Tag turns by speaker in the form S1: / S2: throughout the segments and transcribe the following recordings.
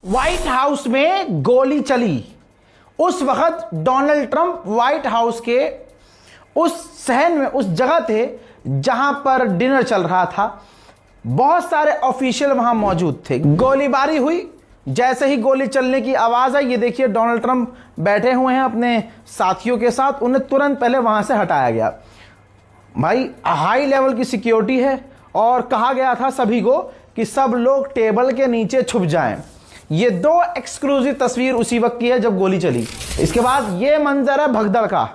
S1: White house में गोली चली। उस वक्त डोनाल्ड ट्रंप व्हाइट हाउस के उस सहन में, उस जगह थे जहां पर डिनर चल रहा था। बहुत सारे ऑफिशियल वहां मौजूद थे। गोलीबारी हुई। जैसे ही गोली चलने की आवाज आई, ये देखिए डोनाल्ड ट्रंप बैठे हुए हैं अपने साथियों के साथ, उन्हें तुरंत पहले वहां से हटाया गया। भाई हाई लेवल की सिक्योरिटी है और कहा गया था सभी को कि सब लोग टेबल के नीचे छुप जाएं। ये दो एक्सक्लूसिव तस्वीर उसी वक्त की है जब गोली चली। इसके बाद ये मंजर है भगदड़ का,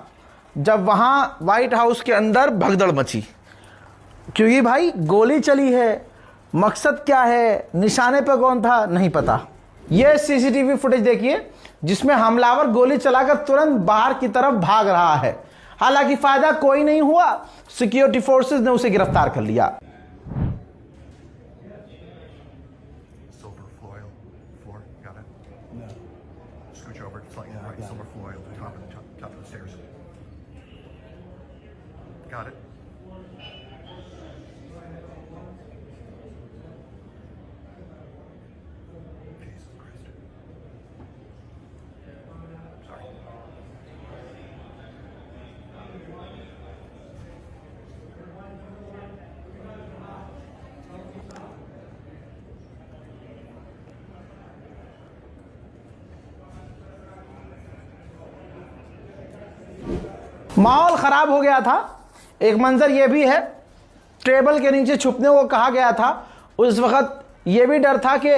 S1: जब वहां व्हाइट हाउस के अंदर भगदड़ मची, क्योंकि भाई गोली चली है। मकसद क्या है, निशाने पर कौन था, नहीं पता। ये सीसीटीवी फुटेज देखिए जिसमें हमलावर गोली चलाकर तुरंत बाहर की तरफ भाग रहा है। हालांकि फायदा कोई नहीं हुआ, सिक्योरिटी फोर्सेस ने उसे गिरफ्तार कर लिया।
S2: Got it. Jesus Christ. Sorry.
S1: माहौल खराब हो गया था। एक मंजर यह भी है, टेबल के नीचे छुपने को कहा गया था। उस वक्त यह भी डर था कि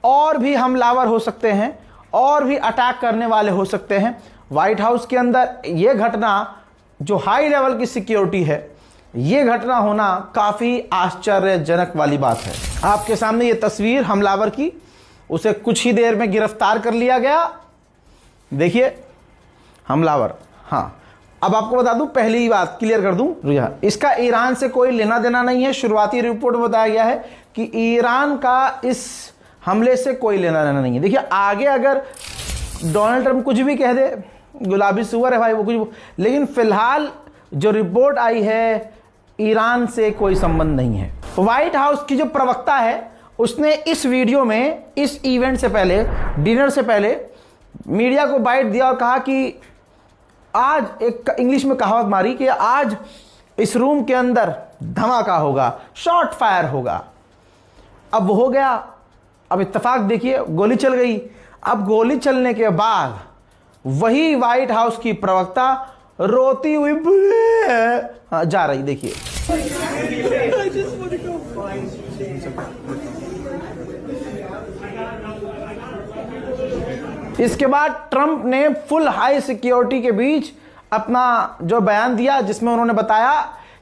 S1: और भी हमलावर हो सकते हैं, और भी अटैक करने वाले हो सकते हैं। व्हाइट हाउस के अंदर यह घटना, जो हाई लेवल की सिक्योरिटी है, यह घटना होना काफ़ी आश्चर्यजनक वाली बात है। आपके सामने ये तस्वीर हमलावर की, उसे कुछ ही देर में गिरफ्तार कर लिया गया। देखिए हमलावर। हाँ, अब आपको बता दूं, पहली बात क्लियर कर दूं, इसका ईरान से कोई लेना देना नहीं है। शुरुआती रिपोर्ट में बताया गया है कि ईरान का इस हमले से कोई लेना देना नहीं है। देखिए आगे अगर डोनाल्ड ट्रंप कुछ भी कह दे, गुलाबी सुअर है भाई वो कुछ, लेकिन फिलहाल जो रिपोर्ट आई है, ईरान से कोई संबंध नहीं है। व्हाइट हाउस की जो प्रवक्ता है, उसने इस वीडियो में, इस इवेंट से पहले, डिनर से पहले मीडिया को बाइट दिया और कहा कि आज, एक इंग्लिश में कहावत मारी कि आज इस रूम के अंदर धमाका होगा, शॉट फायर होगा। अब वो हो गया। अब इत्तेफाक देखिए, गोली चल गई। अब गोली चलने के बाद वही व्हाइट हाउस की प्रवक्ता रोती हुई जा रही, देखिए। इसके बाद ट्रंप ने फुल हाई सिक्योरिटी के बीच अपना जो बयान दिया, जिसमें उन्होंने बताया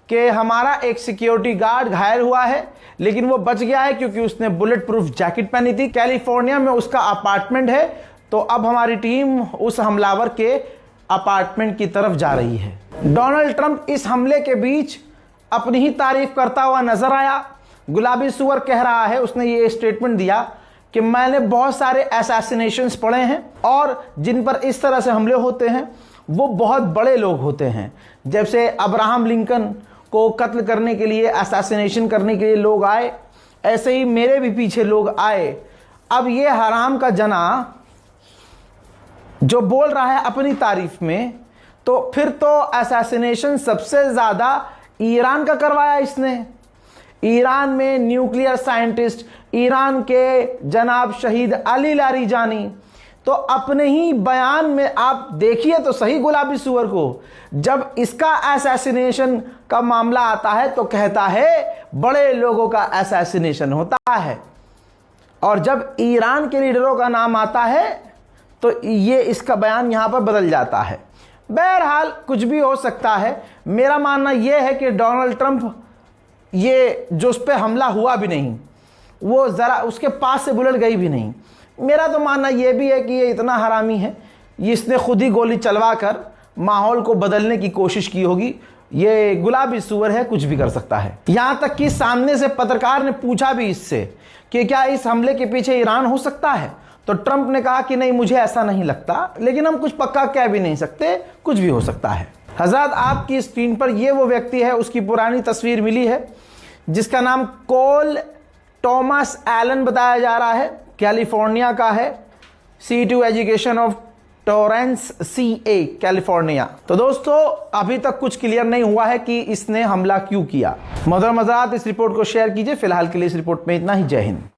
S1: कि हमारा एक सिक्योरिटी गार्ड घायल हुआ है, लेकिन वो बच गया है क्योंकि उसने बुलेट प्रूफ जैकेट पहनी थी। कैलिफोर्निया में उसका अपार्टमेंट है, तो अब हमारी टीम उस हमलावर के अपार्टमेंट की तरफ जा रही है। डोनाल्ड ट्रंप इस हमले के बीच अपनी ही तारीफ करता हुआ नजर आया। गुलाबी सुअर कह रहा है, उसने ये स्टेटमेंट दिया कि मैंने बहुत सारे असैसिनेशंस पढ़े हैं और जिन पर इस तरह से हमले होते हैं वो बहुत बड़े लोग होते हैं। जैसे अब्राहम लिंकन को कत्ल करने के लिए, असैसिनेशन करने के लिए लोग आए, ऐसे ही मेरे भी पीछे लोग आए। अब ये हराम का जना जो बोल रहा है अपनी तारीफ में, तो फिर तो असैसिनेशन सबसे ज्यादा ईरान का करवाया इसने। ईरान में न्यूक्लियर साइंटिस्ट, ईरान के जनाब शहीद अली लारीजानी, तो अपने ही बयान में आप देखिए तो सही गुलाबी सुअर को, जब इसका असैसिनेशन का मामला आता है तो कहता है बड़े लोगों का असैसिनेशन होता है, और जब ईरान के लीडरों का नाम आता है तो ये इसका बयान यहां पर बदल जाता है। बहरहाल कुछ भी हो सकता है। मेरा मानना यह है कि डोनाल्ड ट्रंप, ये जो उस पर हमला हुआ भी नहीं, वो ज़रा उसके पास से बुलेट गई भी नहीं। मेरा तो मानना यह भी है कि ये इतना हरामी है, इसने खुद ही गोली चलवा कर माहौल को बदलने की कोशिश की होगी। ये गुलाबी सुअर है, कुछ भी कर सकता है। यहां तक कि सामने से पत्रकार ने पूछा भी इससे कि क्या इस हमले के पीछे ईरान हो सकता है, तो ट्रंप ने कहा कि नहीं, मुझे ऐसा नहीं लगता, लेकिन हम कुछ पक्का कह भी नहीं सकते, कुछ भी हो सकता है। हजरत आपकी स्क्रीन पर ये वो व्यक्ति है, उसकी पुरानी तस्वीर मिली है, जिसका नाम कोल टॉमस एलन बताया जा रहा है। कैलिफोर्निया का है। C2 education of Torrens CA California. तो दोस्तों अभी तक कुछ क्लियर नहीं हुआ है कि इसने हमला क्यों किया। मोहतरम हज़रात, इस रिपोर्ट को शेयर कीजिए। फिलहाल के लिए इस रिपोर्ट में इतना ही। जय हिंद।